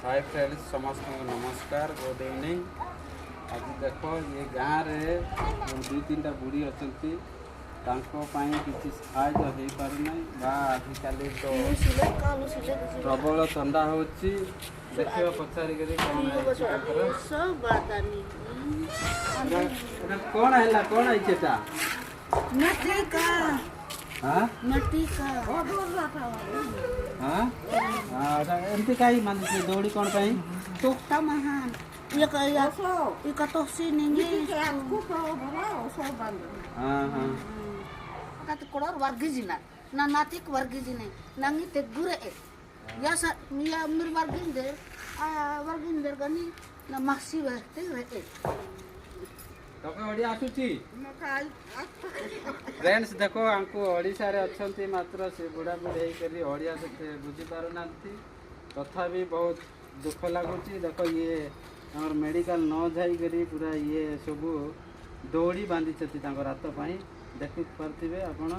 Hi friends समस्त को नमस्कार गुड इवनिंग। आज देख ये गाँव में दुई तीन टा बुढ़ी अच्छा किसी साहय हो पारना बा आजिकल तो प्रबल थंडा हो देखिए पचारि कौन है कौन है एमती कहीं मान दौड़ी कौन पाई Tukta mahan. Iya kayak ika tosi ningi. Kata kolor wargi jina. Na natik wargi jina. Nangi te gure e. Ya sa ya mir wargi der gani na maxi warte re e. तके ओडिया आसुची friends देखो हमको ओडिशा रे अछंती मात्र से बुढ़ा बुढ़ी करी ओडिया से बुझी पारु नांती तथापि बहुत दुख लगुची। देखो ये हमर मेडिकल न जाई करी पूरा ये सब दौड़ी बांधी छथि तांकर हाथ पई देखि परथिबे आपण।